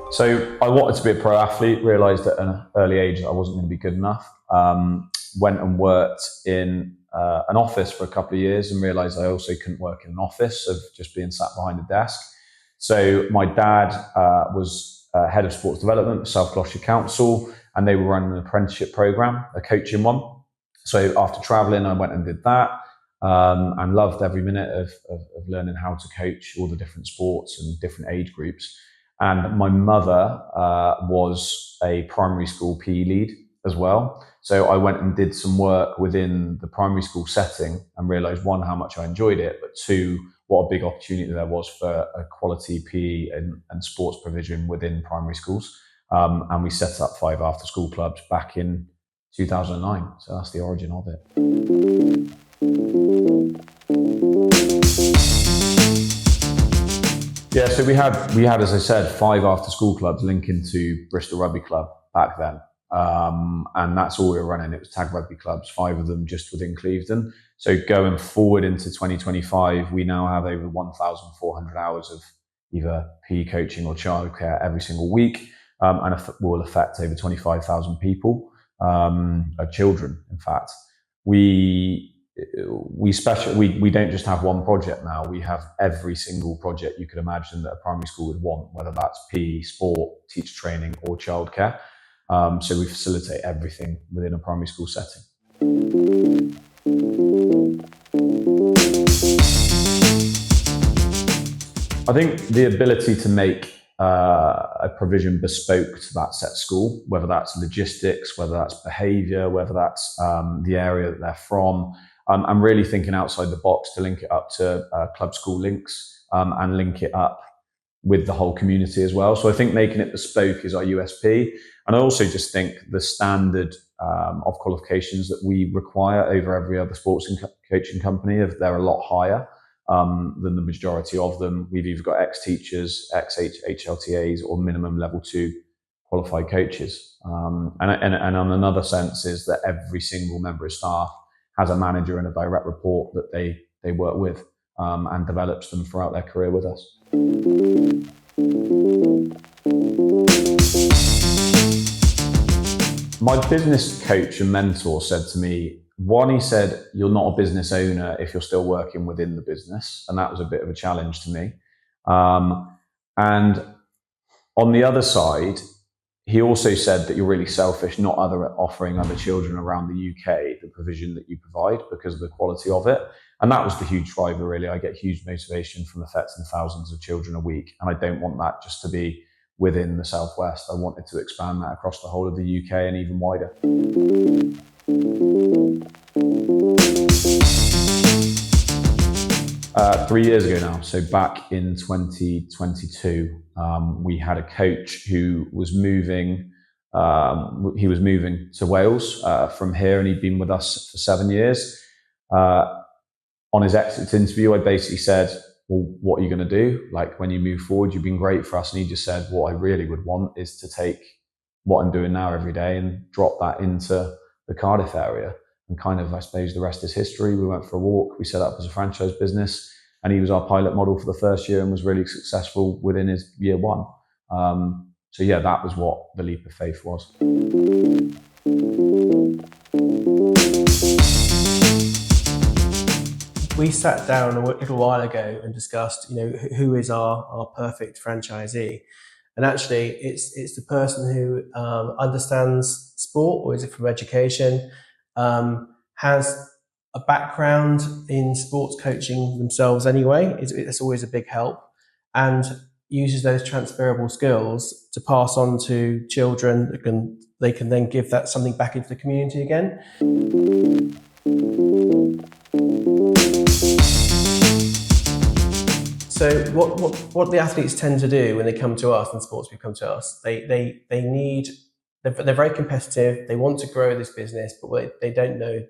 So I wanted to be a pro athlete, realised at an early age that I wasn't going to be good enough. Went and worked in an office for a couple of years and realised I also couldn't work in an office of just being sat behind a desk. So my dad was head of sports development for South Gloucestershire Council, and they were running an apprenticeship programme, a coaching one. So after travelling, I went and did that. And loved every minute of learning how to coach all the different sports and different age groups. And my mother was a primary school PE lead as well. So I went and did some work within the primary school setting and realised, one, how much I enjoyed it, but two, what a big opportunity there was for a quality PE and sports provision within primary schools. And we set up 5 after-school clubs back in 2009. So that's the origin of it. Yeah, so we had, as I said, 5 after-school clubs linking to Bristol Rugby Club back then, and that's all we were running. It was tag rugby clubs, 5 of them just within Clevedon. So going forward into 2025, we now have over 1,400 hours of either PE coaching or childcare every single week, and will affect over 25,000 people, children. In fact, we don't just have one project now. We have every single project you could imagine that a primary school would want, whether that's PE, sport, teacher training, or childcare. So we facilitate everything within a primary school setting. I think the ability to make a provision bespoke to that set school, whether that's logistics, whether that's behaviour, whether that's the area that they're from. I'm really thinking outside the box to link it up to club school links and link it up with the whole community as well. So I think making it bespoke is our USP. And I also just think the standard of qualifications that we require over every other sports and coaching company, they're a lot higher than the majority of them. We've either got ex-teachers, ex-HLTAs, or minimum level 2 qualified coaches. And on another sense is that every single member of staff has a manager and a direct report that they work with and develops them throughout their career with us. My business coach and mentor said to me, one, he said, you're not a business owner if you're still working within the business. And that was a bit of a challenge to me. And on the other side, he also said that you're really selfish not offering other children around the UK the provision that you provide because of the quality of it. And that was the huge driver, really. I get huge motivation from affecting thousands of children a week. And I don't want that just to be within the Southwest. I wanted to expand that across the whole of the UK and even wider. 3 years ago now, so back in 2022, we had a coach who was moving. He was moving to Wales from here, and he'd been with us for 7 years. On his exit interview, I basically said, well, what are you going to do? Like, when you move forward, you've been great for us. And he just said, what I really would want is to take what I'm doing now every day and drop that into the Cardiff area. And kind of, I suppose, the rest is history. We went for a walk. We set up as a franchise business. And he was our pilot model for the first year and was really successful within his year 1. So yeah, that was what the leap of faith was. We sat down a little while ago and discussed, who is our perfect franchisee. And actually, it's the person who understands sport, or is it from education, has a background in sports coaching themselves anyway. It's always a big help, and uses those transferable skills to pass on to children that they can then give that something back into the community again. So what the athletes tend to do when they come to us, and sports people come to us, they're very competitive. They want to grow this business, but what they don't know,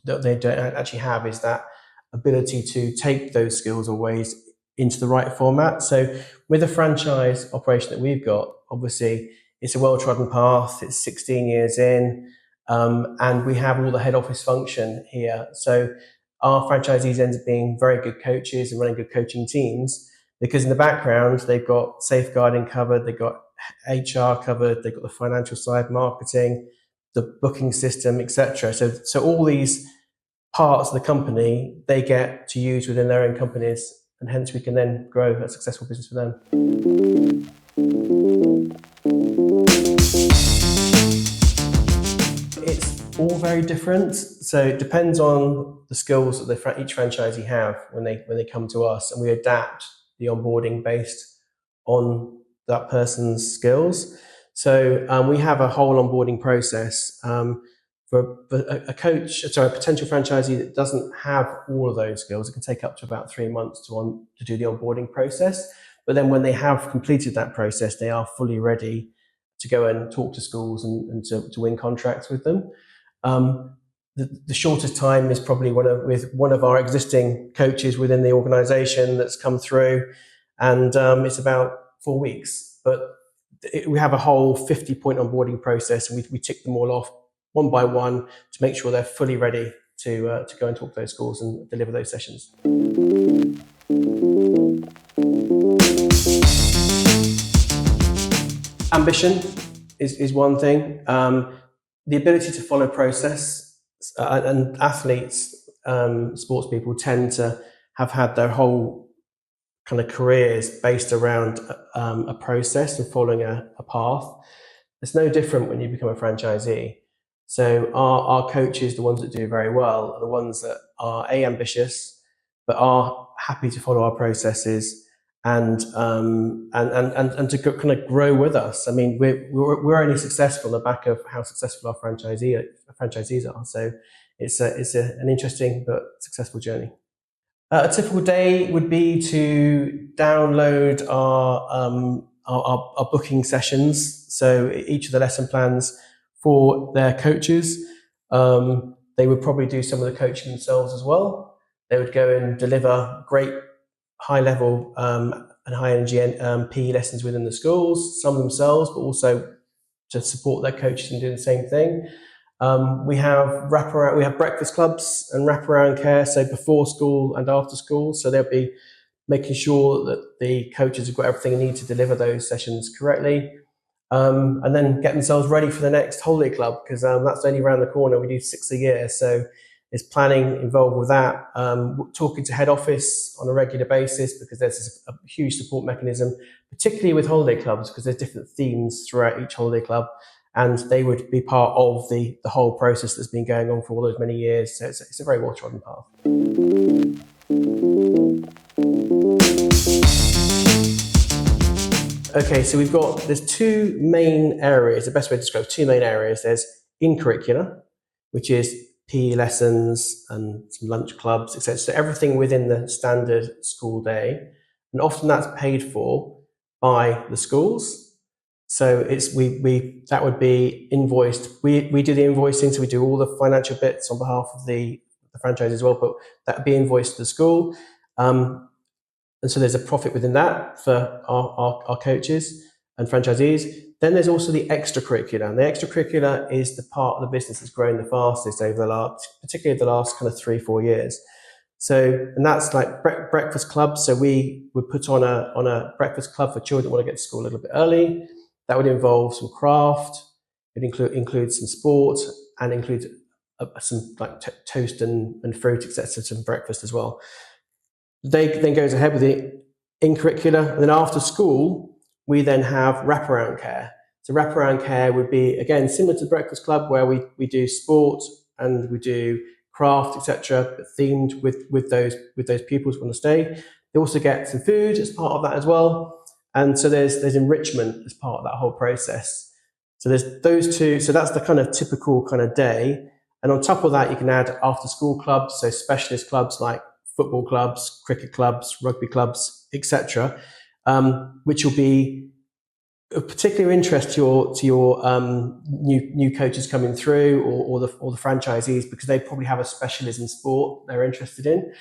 that they don't actually have, is that ability to take those skills or ways into the right format. So with the franchise operation that we've got, obviously it's a well-trodden path. It's 16 years in, and we have all the head office function here. So our franchisees end up being very good coaches and running good coaching teams, because in the background they've got safeguarding covered, they've got HR covered, they've got the financial side, marketing, the booking system, etc. So all these parts of the company they get to use within their own companies, and hence we can then grow a successful business for them. It's all very different. So it depends on the skills that each franchisee have when they come to us, and we adapt the onboarding based on that person's skills. So we have a whole onboarding process for a potential franchisee that doesn't have all of those skills. It can take up to about 3 months to do the onboarding process. But then when they have completed that process, they are fully ready to go and talk to schools and to win contracts with them. The shortest time is probably with one of our existing coaches within the organisation that's come through, and it's about 4 weeks. But we have a whole 50-point onboarding process, and we tick them all off one by one to make sure they're fully ready to go and talk to those schools and deliver those sessions. Ambition is one thing. The ability to follow process, and athletes, sports people tend to have had their whole kind of careers based around a process and following a path. It's no different when you become a franchisee. So our coaches, the ones that do very well, are the ones that are ambitious, but are happy to follow our processes and to kind of grow with us. I mean, we're only successful on the back of how successful our franchisees are. So it's an interesting but successful journey. A typical day would be to download our booking sessions. So each of the lesson plans for their coaches. They would probably do some of the coaching themselves as well. They would go and deliver great high level and high energy PE lessons within the schools, some themselves, but also to support their coaches in doing the same thing. We have breakfast clubs and wraparound care, so before school and after school. So they'll be making sure that the coaches have got everything they need to deliver those sessions correctly. And then get themselves ready for the next holiday club, because that's only around the corner. We do 6 a year, so there's planning involved with that. Talking to head office on a regular basis, because there's a huge support mechanism, particularly with holiday clubs, because there's different themes throughout each holiday club, and they would be part of the whole process that's been going on for all those many years. So it's a very well-trodden path. Okay, so there's two main areas. The best way to describe 2 main areas. There's in curricula, which is PE lessons and some lunch clubs, etc. So everything within the standard school day, and often that's paid for by the schools. So that would be invoiced. We do the invoicing, so we do all the financial bits on behalf of the franchise as well, but that would be invoiced to the school. And so there's a profit within that for our coaches and franchisees. Then there's also the extracurricular. And the extracurricular is the part of the business that's grown the fastest particularly the last kind of 3-4 years. So, and that's like breakfast clubs. So we would put on a breakfast club for children that want to get to school a little bit early. That would involve some craft. It includes some sport, and includes some like toast and fruit, etc., some breakfast as well. They then goes ahead with the in curricula, and then after school, we then have wraparound care. So wraparound care would be, again, similar to the breakfast club, where we do sport and we do craft, etc., but themed with those pupils who want to stay. They also get some food as part of that as well, and so there's enrichment as part of that whole process. So there's those two. So that's the kind of typical kind of day, and on top of that, you can add after school clubs, so specialist clubs like football clubs, cricket clubs, rugby clubs, etc., which will be of particular interest to your new coaches coming through, or the franchisees, because they probably have a specialism sport they're interested in.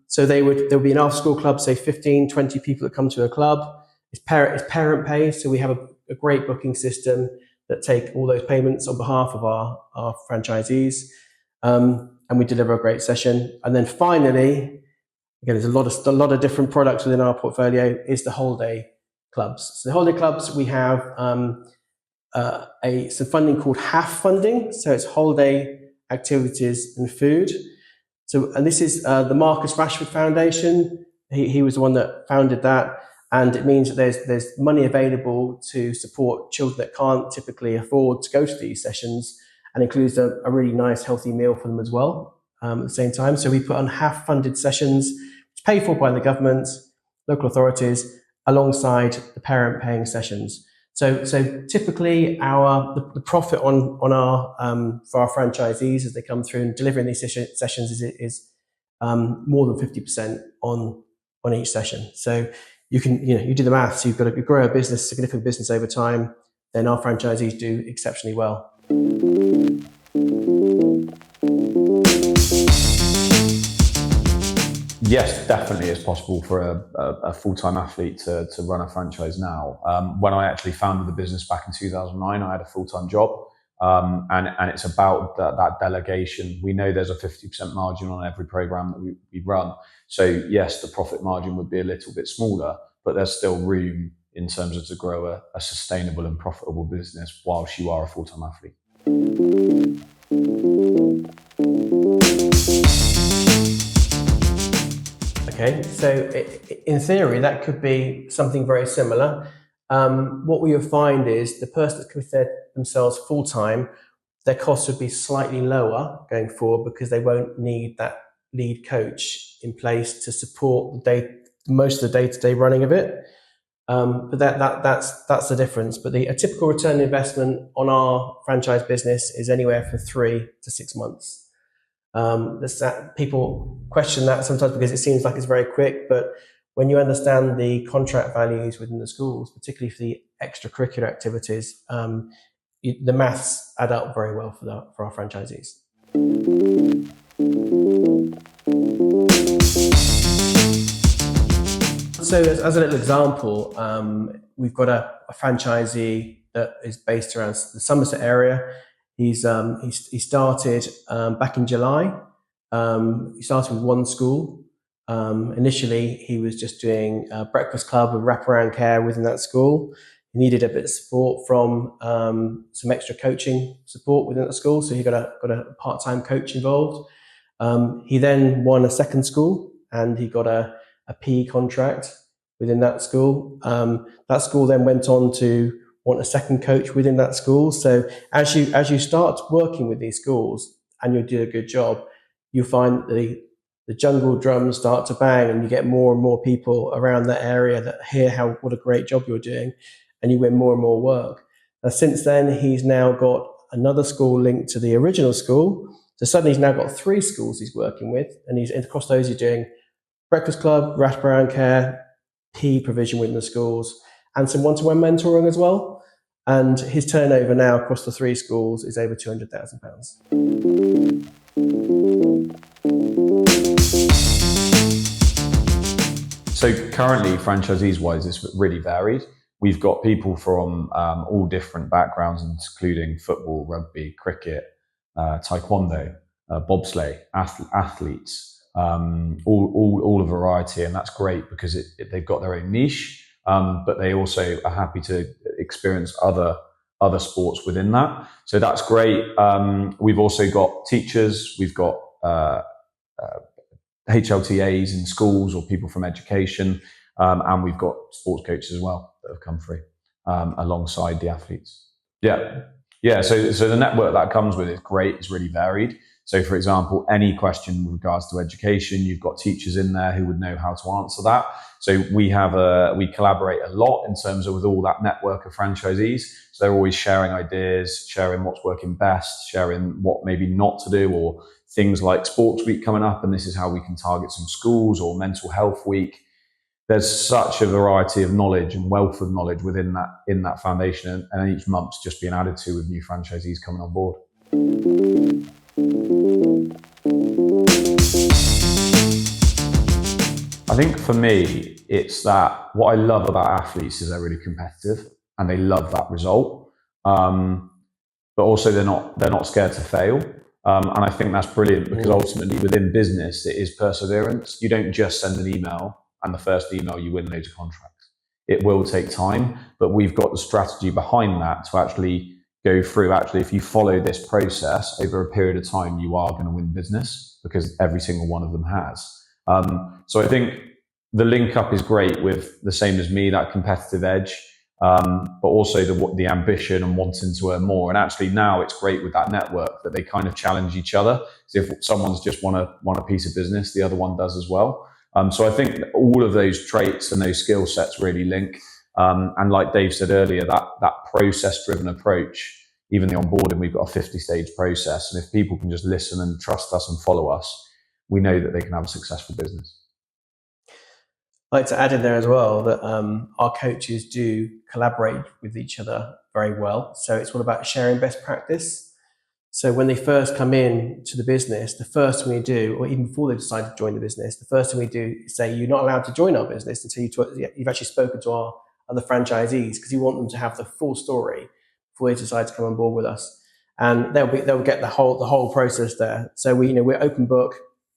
So there'll be an after school club, say 15, 20 people that come to a club. It's parent pay, so we have a great booking system that take all those payments on behalf of our franchisees. And we deliver a great session. And then finally, again, there's a lot of different products within our portfolio, is the holiday clubs. So the holiday clubs, we have some funding called HAF funding. So it's holiday activities and food. So, and this is the Marcus Rashford Foundation. He was the one that founded that. And it means that there's money available to support children that can't typically afford to go to these sessions, and includes a really nice healthy meal for them as well at the same time. So we put on half-funded sessions, paid for by the government, local authorities, alongside the parent-paying sessions. So typically the profit on our for our franchisees as they come through and delivering these sessions is more than 50% on each session. So you do the maths. You've got to grow a business, significant business over time. Then our franchisees do exceptionally well. Yes, definitely it's possible for a full-time athlete to run a franchise now. When I actually founded the business back in 2009, I had a full-time job, and it's about that delegation. We know there's a 50% margin on every program that we run. So yes, the profit margin would be a little bit smaller, but there's still room in terms of to grow a sustainable and profitable business whilst you are a full-time athlete. Okay, so in theory, that could be something very similar. What we would find is the person that committed themselves full-time, their costs would be slightly lower going forward because they won't need that lead coach in place to support most of the day-to-day running of it. But that's the difference. But a typical return on investment on our franchise business is anywhere from 3 to 6 months. People question that sometimes because it seems like it's very quick, but when you understand the contract values within the schools, particularly for the extracurricular activities, the maths add up very well for our franchisees. So as a little example, we've got a franchisee that is based around the Somerset area. He started back in July. He started with one school. Initially, he was just doing a breakfast club with wraparound care within that school. He needed a bit of support from some extra coaching support within that school, so he got a part-time coach involved. He then won a second school, and he got a PE contract within that school. That school then went on to want a second coach within that school. So as you start working with these schools and you do a good job, you find that the jungle drums start to bang, and you get more and more people around that area that hear what a great job you're doing, and you win more and more work. Now, since then, he's now got another school linked to the original school. So suddenly he's now got 3 schools he's working with, and across those he's doing breakfast club, wraparound care, PE provision within the schools, and some one-to-one mentoring as well. And his turnover now across the 3 schools is over £200,000. So currently, franchisees-wise, it's really varied. We've got people from all different backgrounds, including football, rugby, cricket, taekwondo, bobsleigh, athletes, all a variety, and that's great because they've got their own niche. But they also are happy to experience other sports within that. So that's great. We've also got teachers, we've got HLTAs in schools or people from education, and we've got sports coaches as well that have come through alongside the athletes. Yeah. So the network that comes with it is great. It's really varied. So, for example, any question with regards to education, you've got teachers in there who would know how to answer that. So we collaborate a lot in terms of with all that network of franchisees. So they're always sharing ideas, sharing what's working best, sharing what maybe not to do, or things like Sports Week coming up, and this is how we can target some schools, or Mental Health Week. There's such a variety of knowledge and wealth of knowledge within that foundation, and each month's just being added to with new franchisees coming on board. I think for me, it's that what I love about athletes is they're really competitive and they love that result. But also they're not scared to fail. And I think that's brilliant because ultimately within business, it is perseverance. You don't just send an email and the first email you win loads of contracts. it will take time, but we've got the strategy behind that to actually go through. Actually, if you follow this process over a period of time, you are going to win business because every single one of them has. So I think the link up is great with the same as me, that competitive edge, but also the ambition and wanting to earn more. And actually now it's great with that network that they kind of challenge each other. So if someone's just want a piece of business, the other one does as well. So I think all of those traits and those skill sets really link. And like Dave said earlier, that process-driven approach, even the onboarding, we've got a 50-stage process. And if people can just listen and trust us and follow us, we know that they can have a successful business. I'd like to add in there as well that our coaches do collaborate with each other very well. So it's all about sharing best practice. So when they first come in to the business, the first thing we do, or even before they decide to join the business, the first thing we do is say, you're not allowed to join our business until you've actually spoken to our other franchisees, because you want them to have the full story before they decide to come on board with us. And they'll get the whole process there. So we're open book,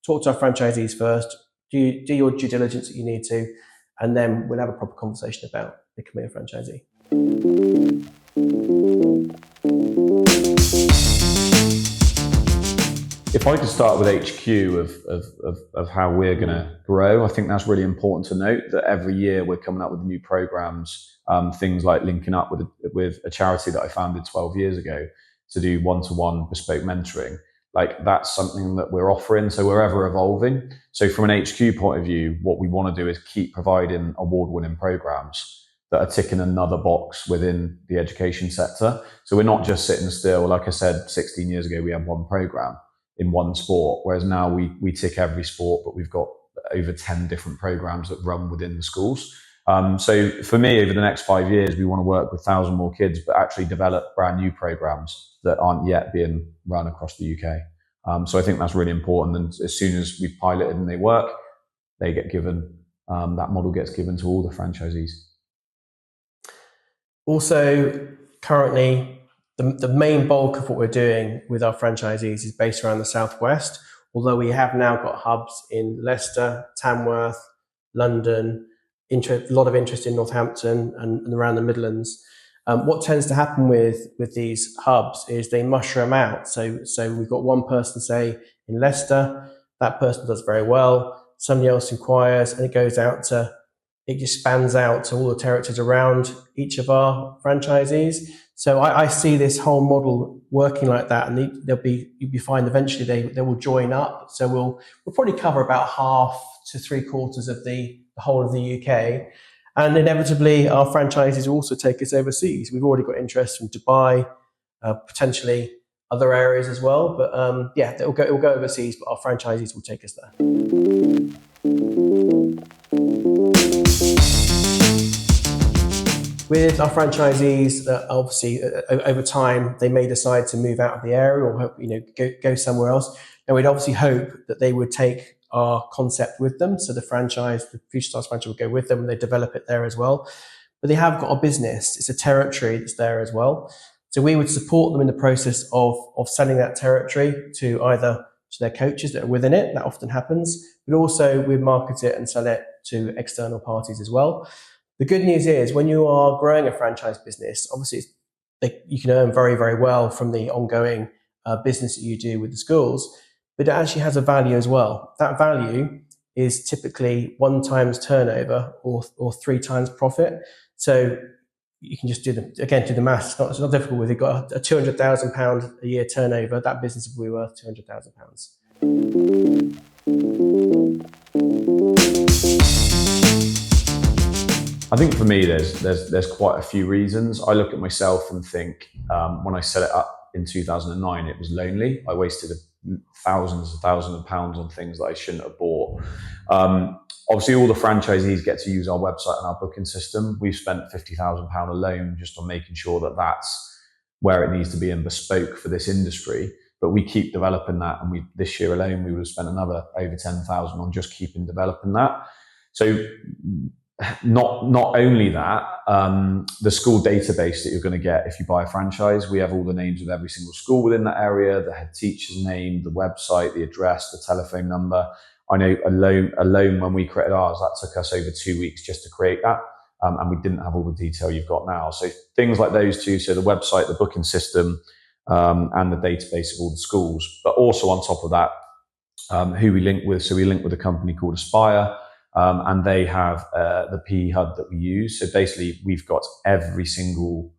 talk to our franchisees first, do your due diligence that you need to, and then we'll have a proper conversation about becoming a franchisee. If I could start with HQ of how we're going to grow, I think that's really important to note that every year we're coming up with new programs, things like linking up with a charity that I founded 12 years ago to do one-to-one bespoke mentoring. Like that's something that we're offering. So we're ever evolving. So from an HQ point of view, what we want to do is keep providing award-winning programs that are ticking another box within the education sector. So we're not just sitting still. Like I said, 16 years ago, we had one program in one sport, whereas now we tick every sport, but we've got over 10 different programs that run within the schools. So for me, over the next 5 years, we want to work with 1,000 more kids, but actually develop brand new programs that aren't yet being run across the UK. So I think that's really important. And as soon as we've piloted and they work, they get given, that model gets given to all the franchisees. Also, currently, the main bulk of what we're doing with our franchisees is based around the Southwest, although we have now got hubs in Leicester, Tamworth, London, a lot of interest in Northampton and around the Midlands. What tends to happen with these hubs is they mushroom out. So we've got one person, say, in Leicester, that person does very well, somebody else inquires, and it just spans out to all the territories around each of our franchisees. So I see this whole model working like that, and you'll be fine. Eventually, they will join up. So we'll probably cover about half to 3/4 of the whole of the UK, and inevitably our franchisees will also take us overseas. We've already got interest from Dubai, potentially other areas as well. But it will go overseas, but our franchisees will take us there. With our franchisees, obviously over time they may decide to move out of the area or go somewhere else. And we'd obviously hope that they would take our concept with them. So the Future Stars franchise will go with them and they develop it there as well. But they have got a business. It's a territory that's there as well. So we would support them in the process of selling that territory to either to their coaches that are within it. That often happens. But also we'd market it and sell it to external parties as well. The good news is when you are growing a franchise business, obviously you can earn very, very well from the ongoing business that you do with the schools, but it actually has a value as well. That value is typically 1 times turnover or 3 times profit. So you can just do the maths. It's not difficult. If you've got a £200,000 a year turnover, that business will be worth £200,000. I think for me, there's quite a few reasons. I look at myself and think when I set it up in 2009, it was lonely. I wasted thousands of pounds on things that I shouldn't have bought. Obviously, all the franchisees get to use our website and our booking system. We've spent £50,000 alone just on making sure that that's where it needs to be and bespoke for this industry. But we keep developing that, and this year alone we would have spent another over 10,000 on just keeping developing that. So not only that, the school database that you're going to get if you buy a franchise, we have all the names of every single school within that area, the head teacher's name, the website, the address, the telephone number. I know alone when we created ours, that took us over 2 weeks just to create that. and we didn't have all the detail you've got now. So things like those two, so the website, the booking system, and the database of all the schools. But also on top of that, who we link with. So we link with a company called Aspire, and they have the PE Hub that we use. So basically, we've got every single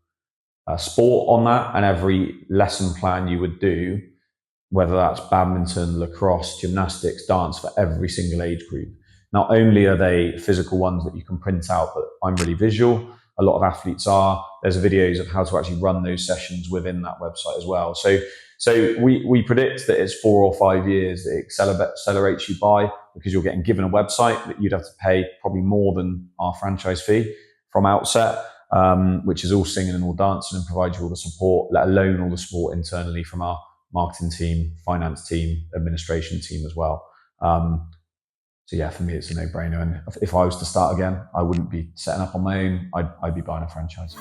sport on that, and every lesson plan you would do, whether that's badminton, lacrosse, gymnastics, dance, for every single age group. Not only are they physical ones that you can print out, but I'm really visual. A lot of athletes are. There's videos of how to actually run those sessions within that website as well. So we predict that it's 4 or 5 years that it accelerates you by, because you're getting given a website that you'd have to pay probably more than our franchise fee from outset, which is all singing and all dancing and provides you all the support, let alone all the support internally from our marketing team, finance team, administration team as well. So yeah, for me, it's a no-brainer. And if I was to start again, I wouldn't be setting up on my own. I'd be buying a franchise.